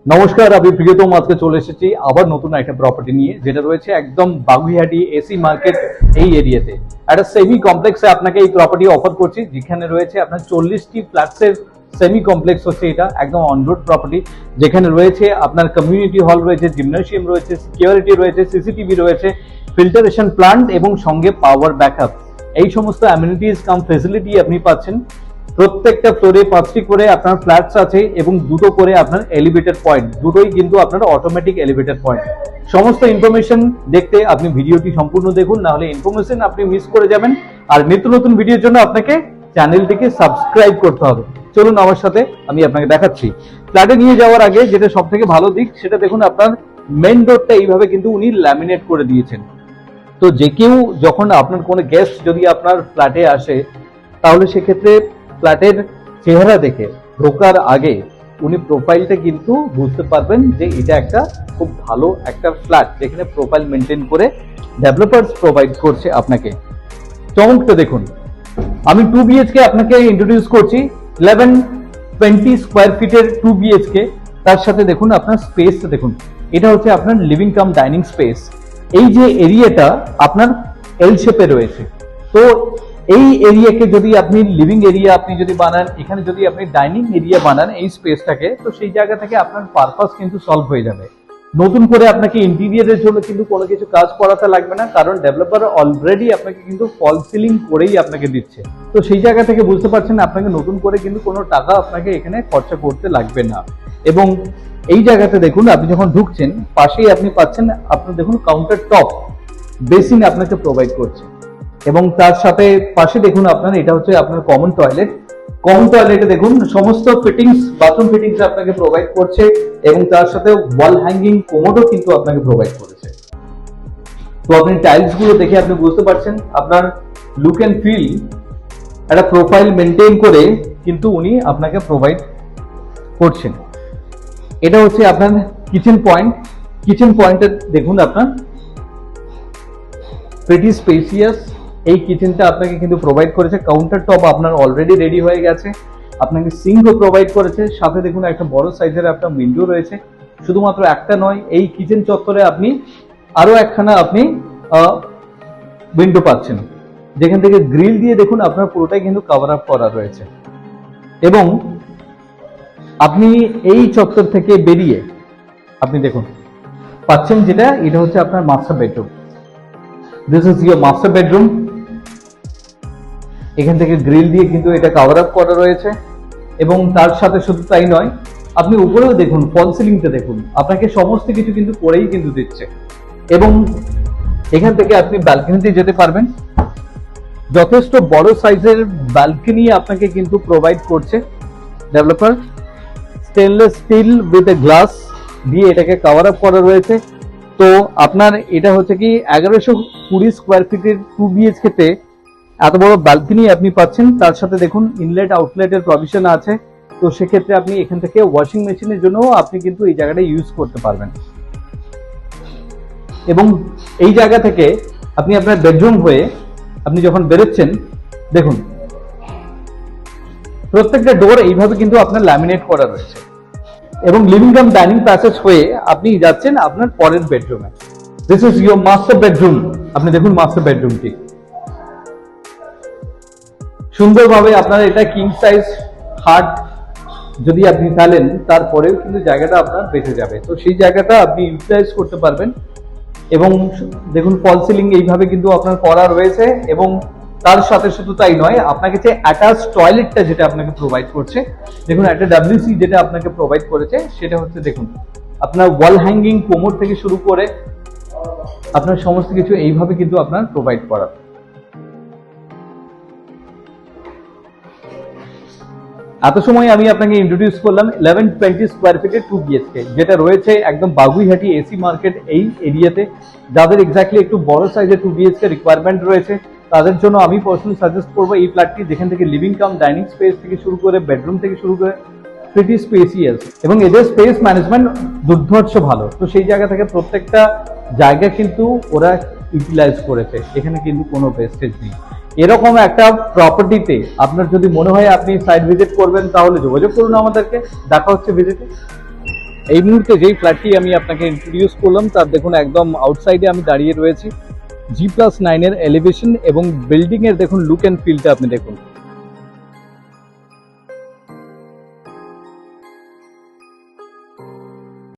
নমস্কার, আমি প্রিয়তম আজকে চলে এসেছি আবার নতুন একটা প্রপার্টি নিয়ে, যেটা রয়েছে একদম বাগুইহাটি এসি মার্কেট এই এরিয়াতে। একটা সেমি কমপ্লেক্সে আপনাকে এই প্রপার্টি অফার করছি, যেখানে রয়েছে আপনার 40টি ফ্ল্যাটসের সেমি কমপ্লেক্স হচ্ছে এটা, একদম অন রোড প্রপার্টি, যেখানে রয়েছে আপনার কমিউনিটি হল রয়েছে, জিমনাসিয়াম রয়েছে, সিকিউরিটি রয়েছে, সিসিটিভি রয়েছে, ফিল্টারেশন প্লান্ট এবং সঙ্গে পাওয়ার ব্যাকআপ। এই সমস্ত অ্যামিনিটিস কাম ফেসিলিটি আপনি পাচ্ছেন। প্রত্যেকটা ফ্লোরে 5টি করে আপনার ফ্ল্যাটস আছে এবং দুটো করে আপনার এলিভেটর পয়েন্ট, দুটোই কিন্তু আপনার অটোমেটিক এলিভেটর পয়েন্ট। সমস্ত ইনফরমেশন দেখতে আপনি ভিডিওটি সম্পূর্ণ দেখুন, না হলে ইনফরমেশন আপনি মিস করে যাবেন। আর নিত্য নতুন ভিডিওর জন্য আপনাকে চ্যানেলটিকে সাবস্ক্রাইব করতে হবে। চলুন আমার সাথে, আমি আপনাকে দেখাচ্ছি। ফ্ল্যাটে নিয়ে যাওয়ার আগে যেটা সব থেকে ভালো দিক সেটা দেখুন, আপনার মেইন ডোরটা এইভাবে কিন্তু উনি ল্যামিনেট করে দিয়েছেন। তো যে কেউ যখন আপনার কোনো গেস্ট যদি আপনার ফ্ল্যাটে আসে, তাহলে সেক্ষেত্রে ফ্ল্যাটের চেহারা দেখে ঢোকার আগে উনি প্রোফাইলটা কিন্তু বুঝতে পারবেন যে এটা একটা খুব ভালো একটা ফ্ল্যাট, যেখানে প্রোফাইল মেনটেন করে ডেভেলপার্স প্রোভাইড করছে আপনাকে। চমকটা দেখুন, আমি 2 BHK আপনাকে ইন্ট্রোডিউস করছি, 1120 স্কোয়ার ফিটের 2 BHK। তার সাথে দেখুন আপনার স্পেসটা দেখুন, এটা হচ্ছে আপনার লিভিং কাম ডাইনিং স্পেস। এই যে এরিয়াটা আপনার এল শেপে রয়েছে, তো এই এরিয়াকে যদি আপনি লিভিং এরিয়া আপনি যদি বানান, এখানে যদি আপনি ডাইনিং এরিয়া বানান এই স্পেসটাকে, তো সেই জায়গা থেকে আপনার পারপাস কিন্তু সলভ হয়ে যাবে। নতুন করে আপনাকে ইন্টেরিয়রের জন্য কিন্তু কোনো কিছু কাজ করাতে লাগবে না, কারণ ডেভেলপার অলরেডি আপনাকে কিন্তু ফল সিলিং করেই আপনাকে দিচ্ছে। তো সেই জায়গা থেকে বুঝতে পারছেন আপনাকে নতুন করে কিন্তু কোনো টাকা আপনাকে এখানে খরচা করতে লাগবে না। এবং এই জায়গাতে দেখুন, আপনি যখন ঢুকছেন পাশেই আপনি পাচ্ছেন, আপনার দেখুন কাউন্টার টপ বেসিন আপনাকে প্রোভাইড করছে। এবং তার সাথে পাশে দেখুন আপনার এটা হচ্ছে আপনার কমন টয়লেট। কমন টয়লেটে দেখুন সমস্ত ফিটিংস, বাথরুম ফিটিংস আপনাকে প্রোভাইড করছে, এবং তার সাথে ওয়াল হ্যাঙ্গিং কোমোডও কিন্তু আপনাকে প্রোভাইড করেছে। তো আপনি টাইলস গুলো দেখে আপনি বুঝতে পারছেন আপনার লুক এন্ড ফিল একটা প্রোফাইল মেনটেন করে কিন্তু উনি আপনাকে প্রোভাইড করছেন। এটা হচ্ছে আপনার কিচেন পয়েন্ট। কিচেন পয়েন্টে দেখুন আপনার প্রিটি স্পেসিয়াস এই কিচেনটা আপনাকে কিন্তু প্রোভাইড করেছে। কাউন্টার টপ আপনার অলরেডি রেডি হয়ে গেছে, আপনাকে সিঙ্কও প্রোভাইড করেছে। সাথে দেখুন একটা বড় সাইজের একটা উইন্ডো রয়েছে। শুধুমাত্র একটা নয়, এই কিচেন চত্বরে আপনি আরো একখানা আপনি উইন্ডো পাচ্ছেন, যেখান থেকে গ্রিল দিয়ে দেখুন আপনার পুরোটাই কিন্তু কভার আপ করা রয়েছে। এবং আপনি এই চত্বর থেকে বেরিয়ে আপনি দেখুন পাচ্ছেন যেটা, এটা হচ্ছে আপনার master bedroom. This is your master bedroom. এখান থেকে গ্রিল দিয়ে কিন্তু এটা কভার আপ করা রয়েছে। এবং তার সাথে শুধু তাই নয়, আপনি উপরেও দেখুন, ফল সিলিংটা দেখুন, আপনাকে সমস্ত কিছু কিন্তু করেই কিন্তু দিচ্ছে। এবং এখান থেকে আপনি ব্যালকনিতে যেতে পারবেন। যথেষ্ট বড় সাইজের ব্যালকনি আপনাকে কিন্তু প্রোভাইড করছে developer. Stainless steel with a glass দিয়ে এটাকে কভার আপ করা রয়েছে। তো আপনার এটা হচ্ছে কি 1120 স্কোয়ার ফিটের 2 BHK তে এত বড় ব্যালকনি আপনি পাচ্ছেন। তার সাথে দেখুন ইনলেট আউটলেটের প্রভিশন আছে। তো সেক্ষেত্রে আপনি এখান থেকে ওয়াশিং মেশিনের জন্য আপনি কিন্তু এই জায়গাটা ইউজ করতে পারবেন। এবং এই জায়গা থেকে আপনি আপনার বেডরুম হয়ে আপনি যখন বেরোচ্ছেন, দেখুন প্রত্যেকটা ডোর এইভাবে কিন্তু আপনার ল্যামিনেট করা রয়েছে। এবং লিভিং কাম ডাইনিং প্যাসেজ হয়ে আপনি যাচ্ছেন আপনার পরের বেডরুমে। This is your master bedroom. আপনি দেখুন মাস্টার বেডরুমটি সুন্দরভাবে আপনার এটা কিং সাইজ খাট যদি আপনি ফেলেন, তারপরেও কিন্তু জায়গাটা আপনার বেঁচে যাবে। তো সেই জায়গাটা আপনি ইউটিলাইজ করতে পারবেন। এবং দেখুন ফল সিলিং এইভাবে কিন্তু আপনার করা রয়েছে। এবং তার সাথে শুধু তাই নয়, আপনাকে যে অ্যাটাচ টয়লেটটা যেটা আপনাকে প্রোভাইড করছে, দেখুন একটা WC যেটা আপনাকে প্রোভাইড করেছে, সেটা হচ্ছে দেখুন আপনার ওয়াল হ্যাঙ্গিং কোমর থেকে শুরু করে আপনার সমস্ত কিছু এইভাবে কিন্তু আপনার প্রোভাইড করা। এত সময় আমি আপনাকে ইন্ট্রোডিউস করলাম 1120 স্কোয়ার ফিটের 2 BHK, যেটা রয়েছে একদম বাগুইহাটি এসি মার্কেট এই এরিয়াতে। যাদের এক্স্যাক্টলি একটু বড় সাইজের 2 BHK রিকোয়ারমেন্ট রয়েছে, তাদের জন্য আমি পার্সোনালি সাজেস্ট করবো এই ফ্ল্যাটটি, যেখান থেকে লিভিং কাম ডাইনিং স্পেস থেকে শুরু করে বেডরুম থেকে শুরু করে প্রিটি স্পেসিয়াস, এবং এদের স্পেস ম্যানেজমেন্ট দুর্ধর্ষ ভালো। তো সেই জায়গা থেকে প্রত্যেকটা জায়গা কিন্তু ওরা ইউটিলাইজ করেছে, এখানে কিন্তু কোনো ওয়েস্টেজ নেই। এরকম একটা প্রপার্টিতে আপনার যদি মনে হয় আপনি সাইট ভিজিট করবেন, তাহলে যোগাযোগ করুন আমাদেরকে। দেখা হচ্ছে ভিজিটে। এই মুহূর্তে যেই ফ্ল্যাটটি আমি আপনাকে ইন্ট্রোডিউস করলাম তার দেখুন একদম আউটসাইডে আমি দাঁড়িয়ে রয়েছি। G+9 এর এলিভেশন এবং বিল্ডিং এর দেখুন লুক অ্যান্ড ফিলটা আপনি দেখুন।